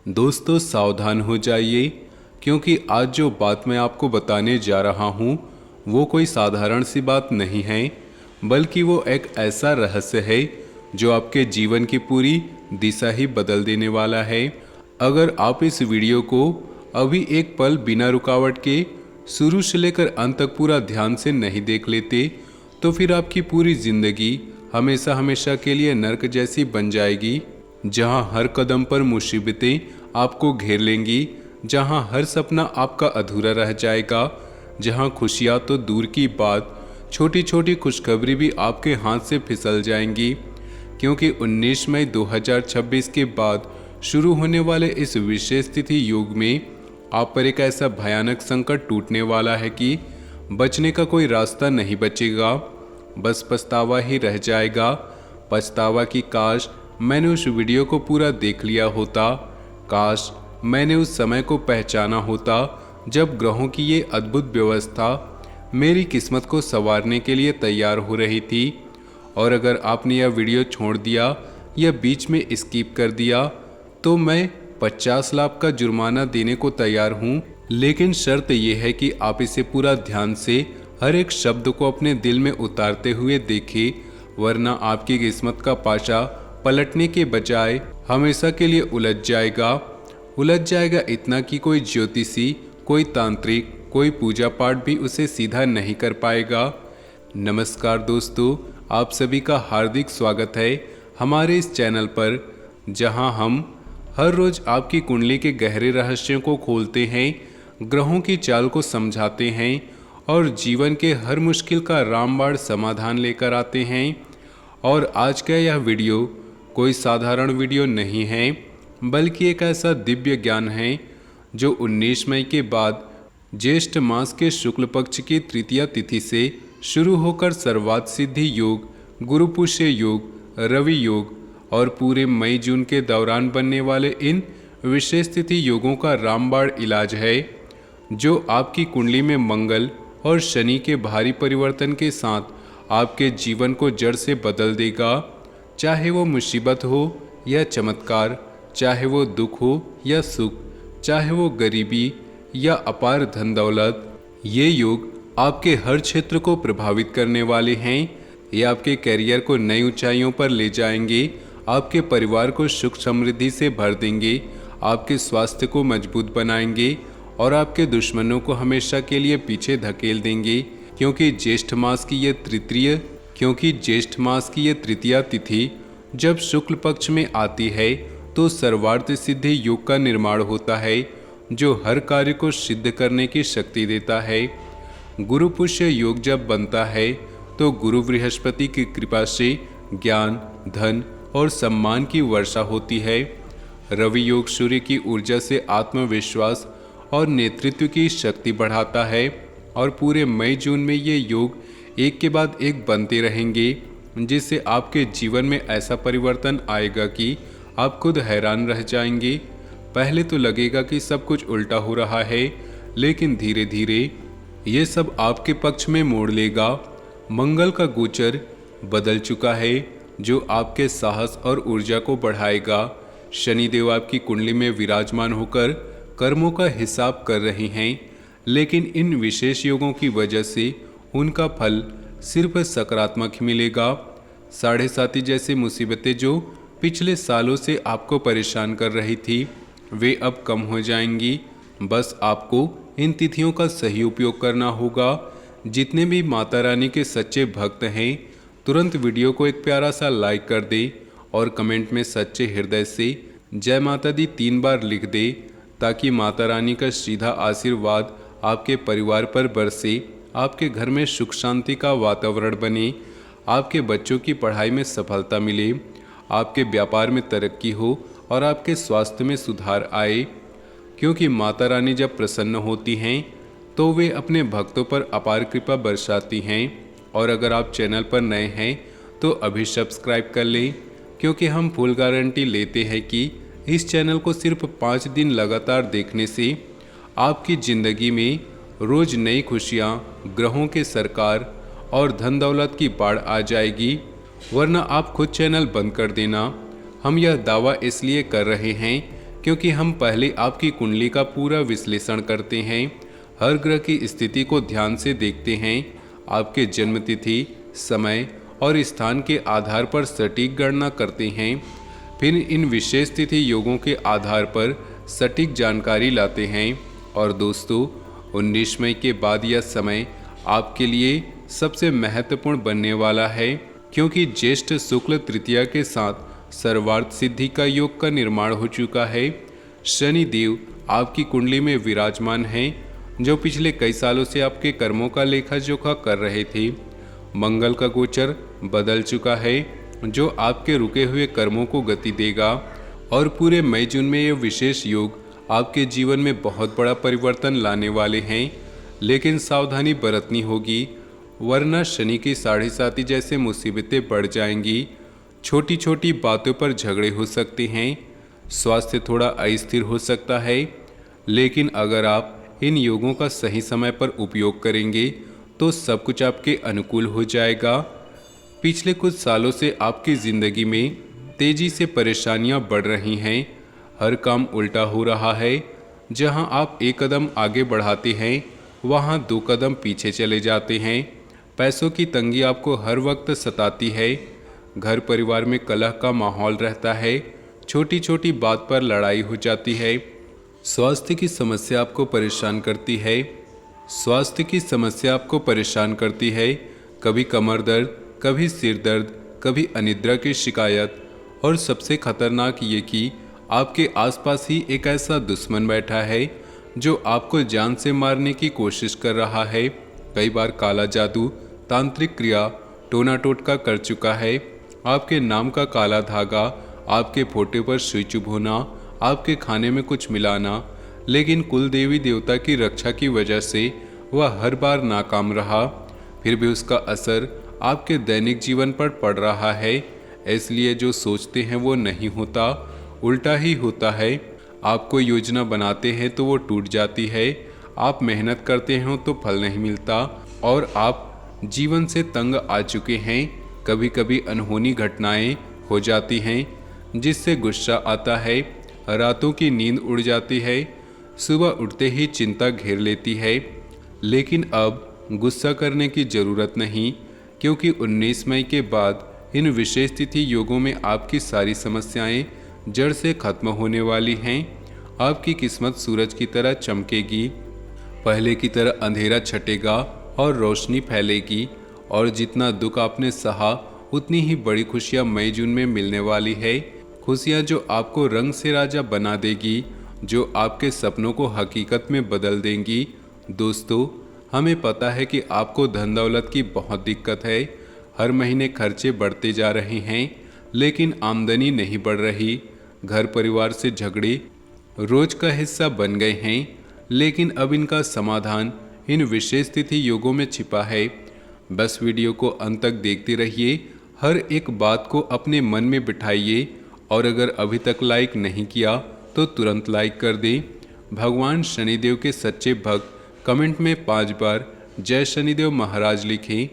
दोस्तों सावधान हो जाइए, क्योंकि आज जो बात मैं आपको बताने जा रहा हूँ वो कोई साधारण सी बात नहीं है, बल्कि वो एक ऐसा रहस्य है जो आपके जीवन की पूरी दिशा ही बदल देने वाला है। अगर आप इस वीडियो को अभी एक पल बिना रुकावट के शुरू से लेकर अंत तक पूरा ध्यान से नहीं देख लेते, तो फिर आपकी पूरी जिंदगी हमेशा हमेशा के लिए नर्क जैसी बन जाएगी, जहां हर कदम पर मुसीबतें आपको घेर लेंगी, जहां हर सपना आपका अधूरा रह जाएगा, जहां खुशियां तो दूर की बात, छोटी छोटी खुशखबरी भी आपके हाथ से फिसल जाएंगी। क्योंकि 19 मई 2026 के बाद शुरू होने वाले इस विशेष तिथि युग में आप पर एक ऐसा भयानक संकट टूटने वाला है कि बचने का कोई रास्ता नहीं बचेगा, बस पछतावा ही रह जाएगा। पछतावा कि काश मैंने उस वीडियो को पूरा देख लिया होता, काश मैंने उस समय को पहचाना होता जब ग्रहों की ये अद्भुत व्यवस्था मेरी किस्मत को संवारने के लिए तैयार हो रही थी। और अगर आपने यह वीडियो छोड़ दिया या बीच में स्किप कर दिया तो मैं 50 लाख का जुर्माना देने को तैयार हूँ, लेकिन शर्त यह है कि आप इसे पूरा ध्यान से हर एक शब्द को अपने दिल में उतारते हुए देखें, वरना आपकी किस्मत का पाशा पलटने के बजाय हमेशा के लिए उलझ जाएगा इतना कि कोई ज्योतिषी, कोई तांत्रिक, कोई पूजा पाठ भी उसे सीधा नहीं कर पाएगा। नमस्कार दोस्तों, आप सभी का हार्दिक स्वागत है हमारे इस चैनल पर, जहां हम हर रोज आपकी कुंडली के गहरे रहस्यों को खोलते हैं, ग्रहों की चाल को समझाते हैं और जीवन के हर मुश्किल का रामबाण समाधान लेकर आते हैं। और आज का यह वीडियो कोई साधारण वीडियो नहीं है, बल्कि एक ऐसा दिव्य ज्ञान है जो 19 मई के बाद ज्येष्ठ मास के शुक्ल पक्ष की तृतीया तिथि से शुरू होकर सर्वार्थ सिद्धि योग, गुरु पुष्य योग, रवि योग और पूरे मई जून के दौरान बनने वाले इन विशेष तिथि योगों का रामबाण इलाज है, जो आपकी कुंडली में मंगल और शनि के भारी परिवर्तन के साथ आपके जीवन को जड़ से बदल देगा। चाहे वो मुसीबत हो या चमत्कार, चाहे वो दुख हो या सुख, चाहे वो गरीबी या अपार धन दौलत, ये योग आपके हर क्षेत्र को प्रभावित करने वाले हैं। ये आपके करियर को नई ऊंचाइयों पर ले जाएंगे, आपके परिवार को सुख समृद्धि से भर देंगे, आपके स्वास्थ्य को मजबूत बनाएंगे और आपके दुश्मनों को हमेशा के लिए पीछे धकेल देंगे। क्योंकि ज्येष्ठ मास की ये तृतीया तिथि जब शुक्ल पक्ष में आती है तो सर्वार्थ सिद्धि योग का निर्माण होता है, जो हर कार्य को सिद्ध करने की शक्ति देता है। गुरु पुष्य योग जब बनता है तो गुरु बृहस्पति की कृपा से ज्ञान, धन और सम्मान की वर्षा होती है। रवि योग सूर्य की ऊर्जा से आत्मविश्वास और नेतृत्व की शक्ति बढ़ाता है और पूरे मई जून में ये योग एक के बाद एक बनते रहेंगे, जिससे आपके जीवन में ऐसा परिवर्तन आएगा कि आप खुद हैरान रह जाएंगे। पहले तो लगेगा कि सब कुछ उल्टा हो रहा है, लेकिन धीरे धीरे ये सब आपके पक्ष में मोड़ लेगा। मंगल का गोचर बदल चुका है, जो आपके साहस और ऊर्जा को बढ़ाएगा। शनिदेव आपकी कुंडली में विराजमान होकर कर्मों का हिसाब कर रहे हैं, लेकिन इन विशेष योगों की वजह से उनका फल सिर्फ सकारात्मक ही मिलेगा। साढ़े साथी जैसी मुसीबतें जो पिछले सालों से आपको परेशान कर रही थी, वे अब कम हो जाएंगी। बस आपको इन तिथियों का सही उपयोग करना होगा। जितने भी माता रानी के सच्चे भक्त हैं, तुरंत वीडियो को एक प्यारा सा लाइक कर दे और कमेंट में सच्चे हृदय से जय माता दी 3 बार लिख दे, ताकि माता रानी का सीधा आशीर्वाद आपके परिवार पर बरसे, आपके घर में सुख शांति का वातावरण बने, आपके बच्चों की पढ़ाई में सफलता मिले, आपके व्यापार में तरक्की हो और आपके स्वास्थ्य में सुधार आए। क्योंकि माता रानी जब प्रसन्न होती हैं तो वे अपने भक्तों पर अपार कृपा बरसाती हैं। और अगर आप चैनल पर नए हैं तो अभी सब्सक्राइब कर लें, क्योंकि हम फुल गारंटी लेते हैं कि इस चैनल को सिर्फ 5 दिन लगातार देखने से आपकी ज़िंदगी में रोज़ नई खुशियाँ, ग्रहों के सरकार और धन दौलत की बाढ़ आ जाएगी, वरना आप खुद चैनल बंद कर देना। हम यह दावा इसलिए कर रहे हैं क्योंकि हम पहले आपकी कुंडली का पूरा विश्लेषण करते हैं, हर ग्रह की स्थिति को ध्यान से देखते हैं, आपके जन्म तिथि, समय और स्थान के आधार पर सटीक गणना करते हैं। फिर इन विशेष तिथि योगों के आधार पर सटीक जानकारी लाते हैं। और दोस्तों, 19 मई के बाद यह समय आपके लिए सबसे महत्वपूर्ण बनने वाला है, क्योंकि ज्येष्ठ शुक्ल तृतीया के साथ सर्वार्थ सिद्धि का योग का निर्माण हो चुका है। शनि देव आपकी कुंडली में विराजमान हैं, जो पिछले कई सालों से आपके कर्मों का लेखा जोखा कर रहे थे। मंगल का गोचर बदल चुका है, जो आपके रुके हुए कर्मों को गति देगा। और पूरे मई जून में ये विशेष योग आपके जीवन में बहुत बड़ा परिवर्तन लाने वाले हैं। लेकिन सावधानी बरतनी होगी, वरना शनि की 7.5 जैसे मुसीबतें बढ़ जाएंगी। छोटी छोटी बातों पर झगड़े हो सकते हैं, स्वास्थ्य थोड़ा अस्थिर हो सकता है। लेकिन अगर आप इन योगों का सही समय पर उपयोग करेंगे तो सब कुछ आपके अनुकूल हो जाएगा। पिछले कुछ सालों से आपकी ज़िंदगी में तेज़ी से परेशानियां बढ़ रही हैं, हर काम उल्टा हो रहा है। जहां आप एक कदम आगे बढ़ाते हैं, वहां 2 कदम पीछे चले जाते हैं। पैसों की तंगी आपको हर वक्त सताती है, घर परिवार में कलह का माहौल रहता है, छोटी छोटी बात पर लड़ाई हो जाती है। स्वास्थ्य की समस्या आपको परेशान करती है, कभी कमर दर्द, कभी सिर दर्द, कभी अनिद्रा की शिकायत। और सबसे खतरनाक ये कि आपके आसपास ही एक ऐसा दुश्मन बैठा है जो आपको जान से मारने की कोशिश कर रहा है। कई बार काला जादू, तांत्रिक क्रिया, टोना टोटका कर चुका है। आपके नाम का काला धागा, आपके फोटे पर सुई चुभ होना, आपके खाने में कुछ मिलाना। लेकिन कुल देवी देवता की रक्षा की वजह से वह हर बार नाकाम रहा। फिर भी उसका असर आपके दैनिक जीवन पर पड़ रहा है। इसलिए जो सोचते हैं वो नहीं होता, उल्टा ही होता है। आप कोई योजना बनाते हैं तो वो टूट जाती है, आप मेहनत करते हो तो फल नहीं मिलता, और आप जीवन से तंग आ चुके हैं। कभी कभी अनहोनी घटनाएं हो जाती हैं जिससे गुस्सा आता है, रातों की नींद उड़ जाती है, सुबह उठते ही चिंता घेर लेती है। लेकिन अब गुस्सा करने की ज़रूरत नहीं, क्योंकि 19 मई के बाद इन विशेष तिथि योगों में आपकी सारी समस्याएं जड़ से खत्म होने वाली हैं। आपकी किस्मत सूरज की तरह चमकेगी, पहले की तरह अंधेरा छटेगा और रोशनी फैलेगी। और जितना दुख आपने सहा, उतनी ही बड़ी खुशियां मई जून में मिलने वाली है। खुशियां जो आपको रंग से राजा बना देगी, जो आपके सपनों को हकीकत में बदल देंगी। दोस्तों, हमें पता है कि आपको धन दौलत की बहुत दिक्कत है, हर महीने खर्चे बढ़ते जा रहे हैं, लेकिन आमदनी नहीं बढ़ रही। घर परिवार से झगड़े रोज का हिस्सा बन गए हैं, लेकिन अब इनका समाधान इन विशेष तिथि योगों में छिपा है। बस वीडियो को अंत तक देखते रहिए, हर एक बात को अपने मन में बिठाइए। और अगर अभी तक लाइक नहीं किया तो तुरंत लाइक कर दें। भगवान शनिदेव के सच्चे भक्त कमेंट में 5 बार जय शनिदेव महाराज लिखें,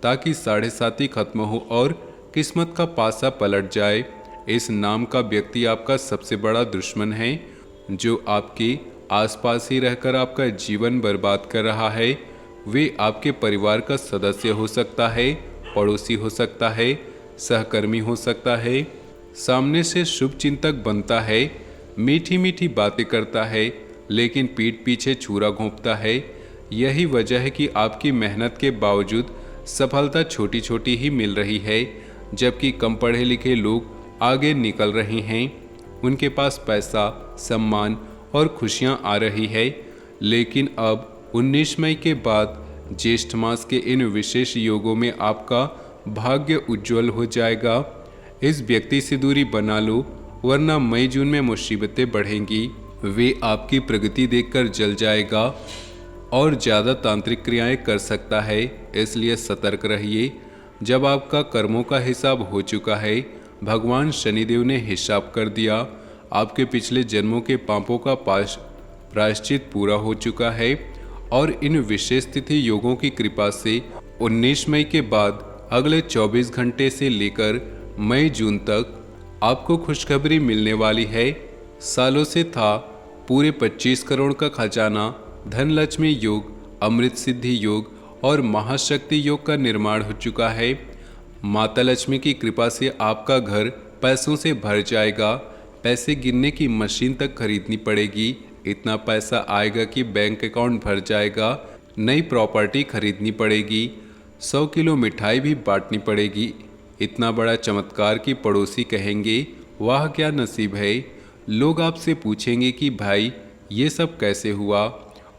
ताकि 7.5 खत्म हो और किस्मत का पासा पलट जाए। इस नाम का व्यक्ति आपका सबसे बड़ा दुश्मन है, जो आपके आसपास ही रहकर आपका जीवन बर्बाद कर रहा है। वे आपके परिवार का सदस्य हो सकता है, पड़ोसी हो सकता है, सहकर्मी हो सकता है, सामने से शुभ चिंतक बनता है, मीठी मीठी बातें करता है, लेकिन पीठ पीछे छुरा घोंपता है। यही वजह है कि आपकी मेहनत के बावजूद सफलता छोटी छोटी ही मिल रही है, जबकि कम पढ़े लिखे लोग आगे निकल रहे हैं। उनके पास पैसा, सम्मान और खुशियां आ रही है। लेकिन अब 19 मई के बाद ज्येष्ठ मास के इन विशेष योगों में आपका भाग्य उज्जवल हो जाएगा। इस व्यक्ति से दूरी बना लो, वरना मई जून में मुसीबतें बढ़ेंगी। वे आपकी प्रगति देखकर जल जाएगा और ज़्यादा तांत्रिक क्रियाएं कर सकता है, इसलिए सतर्क रहिए। जब आपका कर्मों का हिसाब हो चुका है, भगवान शनिदेव ने हिसाब कर दिया। आपके पिछले जन्मों के पापों का प्रायश्चित पूरा हो चुका है, और इन विशेष तिथि योगों की कृपा से 19 मई के बाद अगले 24 घंटे से लेकर मई जून तक आपको खुशखबरी मिलने वाली है। सालों से था। पूरे 25 करोड़ का खजाना, धनलक्ष्मी योग, अमृत सिद्धि योग और महाशक्ति योग का निर्माण हो चुका है। माता लक्ष्मी की कृपा से आपका घर पैसों से भर जाएगा। पैसे गिनने की मशीन तक खरीदनी पड़ेगी। इतना पैसा आएगा कि बैंक अकाउंट भर जाएगा। नई प्रॉपर्टी खरीदनी पड़ेगी। 100 किलो मिठाई भी बांटनी पड़ेगी। इतना बड़ा चमत्कार कि पड़ोसी कहेंगे, वाह क्या नसीब है। लोग आपसे पूछेंगे कि भाई ये सब कैसे हुआ,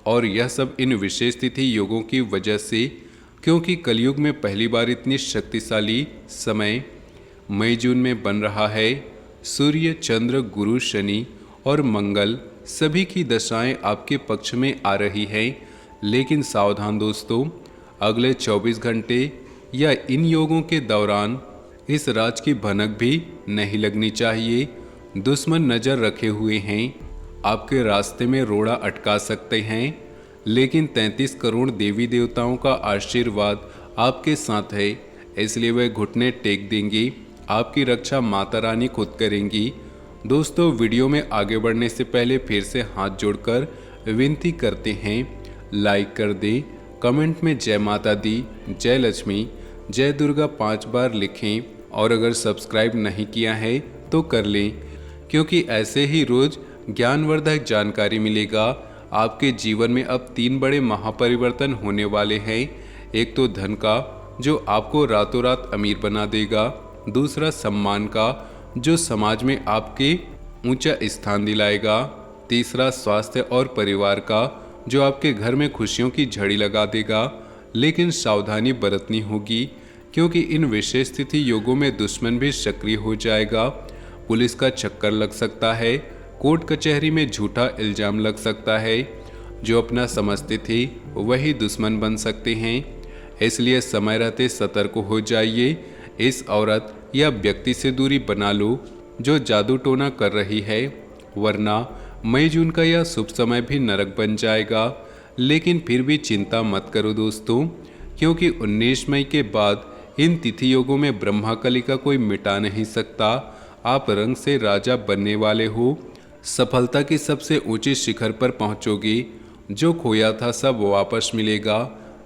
और यह सब इन विशेष तिथि योगों की वजह से, क्योंकि कलयुग में पहली बार इतनी शक्तिशाली समय मई जून में बन रहा है। सूर्य, चंद्र, गुरु, शनि और मंगल सभी की दशाएं आपके पक्ष में आ रही हैं। लेकिन सावधान दोस्तों, अगले 24 घंटे या इन योगों के दौरान इस राज की भनक भी नहीं लगनी चाहिए। दुश्मन नज़र रखे हुए हैं, आपके रास्ते में रोड़ा अटका सकते हैं। लेकिन 33 करोड़ देवी देवताओं का आशीर्वाद आपके साथ है, इसलिए वे घुटने टेक देंगी। आपकी रक्षा माता रानी खुद करेंगी। दोस्तों, वीडियो में आगे बढ़ने से पहले फिर से हाथ जोड़कर विनती करते हैं, लाइक कर दें, कमेंट में जय माता दी, जय लक्ष्मी, जय दुर्गा 5 बार लिखें, और अगर सब्सक्राइब नहीं किया है तो कर लें, क्योंकि ऐसे ही रोज ज्ञानवर्धक जानकारी मिलेगा। आपके जीवन में अब 3 बड़े महापरिवर्तन होने वाले हैं। एक तो धन का, जो आपको रातों रात अमीर बना देगा। दूसरा सम्मान का, जो समाज में आपके ऊंचा स्थान दिलाएगा। तीसरा स्वास्थ्य और परिवार का, जो आपके घर में खुशियों की झड़ी लगा देगा। लेकिन सावधानी बरतनी होगी, क्योंकि इन विशेष तिथि योगों में दुश्मन भी सक्रिय हो जाएगा। पुलिस का चक्कर लग सकता है, कोर्ट कचहरी में झूठा इल्जाम लग सकता है। जो अपना समझते थे वही दुश्मन बन सकते हैं, इसलिए समय रहते सतर्क हो जाइए। इस औरत या व्यक्ति से दूरी बना लो जो जादू टोना कर रही है, वरना मई जून का यह शुभ समय भी नरक बन जाएगा। लेकिन फिर भी चिंता मत करो दोस्तों, क्योंकि 19 मई के बाद इन तिथि योगों में ब्रह्माकली का कोई मिटा नहीं सकता। आप रंग से राजा बनने वाले हो। सफलता की सबसे ऊंची शिखर पर पहुंचोगे। जो खोया था सब वापस मिलेगा।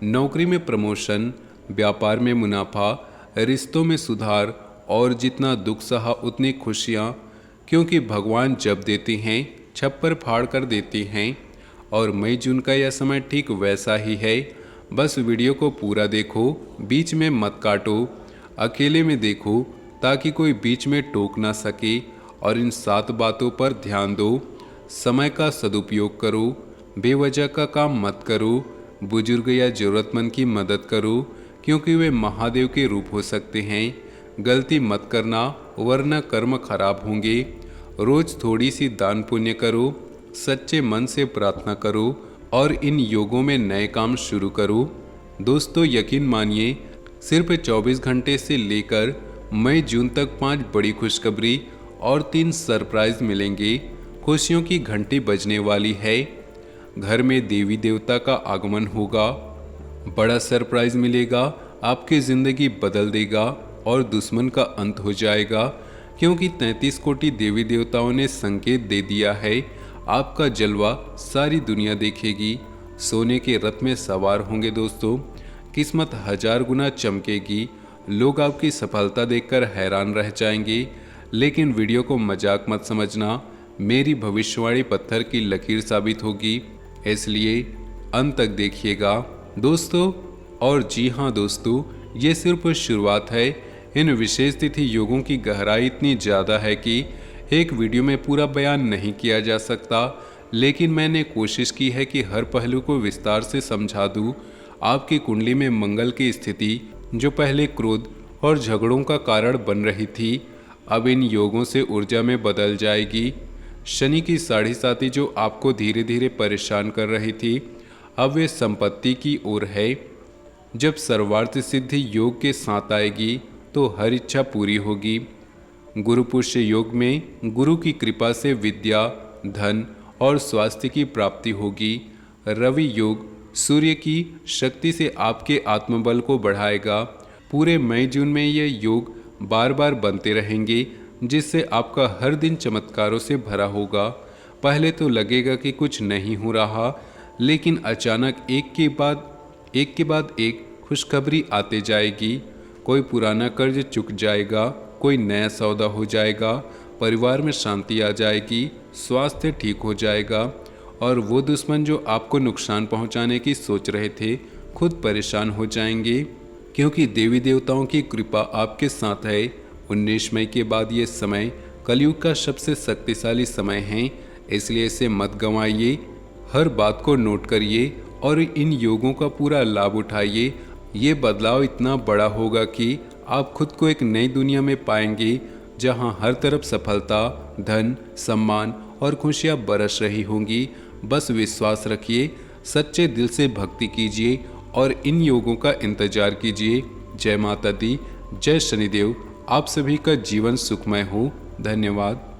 नौकरी में प्रमोशन, व्यापार में मुनाफा, रिश्तों में सुधार, और जितना दुख सहा उतनी खुशियाँ, क्योंकि भगवान जब देते हैं छप्पर फाड़ कर देते हैं। और मई जून का यह समय ठीक वैसा ही है। बस वीडियो को पूरा देखो, बीच में मत काटो, अकेले में देखो, ताकि कोई बीच में टोक ना सके। और इन 7 बातों पर ध्यान दो। समय का सदुपयोग करो, बेवजह का काम मत करो, बुजुर्ग या ज़रूरतमंद की मदद करो, क्योंकि वे महादेव के रूप हो सकते हैं। गलती मत करना, वरना कर्म खराब होंगे। रोज थोड़ी सी दान पुण्य करो, सच्चे मन से प्रार्थना करो, और इन योगों में नए काम शुरू करो। दोस्तों, यकीन मानिए, सिर्फ 24 घंटे से लेकर मई जून तक 5 बड़ी खुशखबरी और 3 सरप्राइज मिलेंगे। खुशियों की घंटी बजने वाली है। घर में देवी देवता का आगमन होगा। बड़ा सरप्राइज मिलेगा, आपकी ज़िंदगी बदल देगा और दुश्मन का अंत हो जाएगा, क्योंकि 33 कोटि देवी देवताओं ने संकेत दे दिया है। आपका जलवा सारी दुनिया देखेगी। सोने के रथ में सवार होंगे दोस्तों। किस्मत 1000 गुना चमकेगी। लोग आपकी सफलता देखकर हैरान रह जाएंगे। लेकिन वीडियो को मजाक मत समझना, मेरी भविष्यवाणी पत्थर की लकीर साबित होगी, इसलिए अंत तक देखिएगा दोस्तों। और जी हाँ दोस्तों, ये सिर्फ शुरुआत है। इन विशेष तिथि योगों की गहराई इतनी ज़्यादा है कि एक वीडियो में पूरा बयान नहीं किया जा सकता, लेकिन मैंने कोशिश की है कि हर पहलू को विस्तार से समझा दूँ। आपकी कुंडली में मंगल की स्थिति, जो पहले क्रोध और झगड़ों का कारण बन रही थी, अब इन योगों से ऊर्जा में बदल जाएगी। शनि की 7.5, जो आपको धीरे धीरे परेशान कर रही थी, अब वे संपत्ति की ओर है। जब सर्वार्थ सिद्धि योग के साथ आएगी तो हर इच्छा पूरी होगी। गुरु पुष्य योग में गुरु की कृपा से विद्या, धन और स्वास्थ्य की प्राप्ति होगी। रवि योग सूर्य की शक्ति से आपके आत्मबल को बढ़ाएगा। पूरे मई जून में ये योग बार बार बनते रहेंगे, जिससे आपका हर दिन चमत्कारों से भरा होगा। पहले तो लगेगा कि कुछ नहीं हो रहा, लेकिन अचानक एक के बाद एक खुशखबरी आते जाएगी। कोई पुराना कर्ज चुक जाएगा, कोई नया सौदा हो जाएगा, परिवार में शांति आ जाएगी, स्वास्थ्य ठीक हो जाएगा और वो दुश्मन जो आपको नुकसान पहुंचाने की सोच रहे थे खुद परेशान हो जाएंगे, क्योंकि देवी देवताओं की कृपा आपके साथ है। 19 मई के बाद ये समय कलयुग का सबसे शक्तिशाली समय है, इसलिए इसे मत गंवाइए। हर बात को नोट करिए और इन योगों का पूरा लाभ उठाइए। ये बदलाव इतना बड़ा होगा कि आप खुद को एक नई दुनिया में पाएंगे, जहां हर तरफ सफलता, धन, सम्मान और खुशियां बरस रही होंगी। बस विश्वास रखिए, सच्चे दिल से भक्ति कीजिए और इन योगों का इंतजार कीजिए। जय माता दी, जय शनिदेव। आप सभी का जीवन सुखमय हो। धन्यवाद।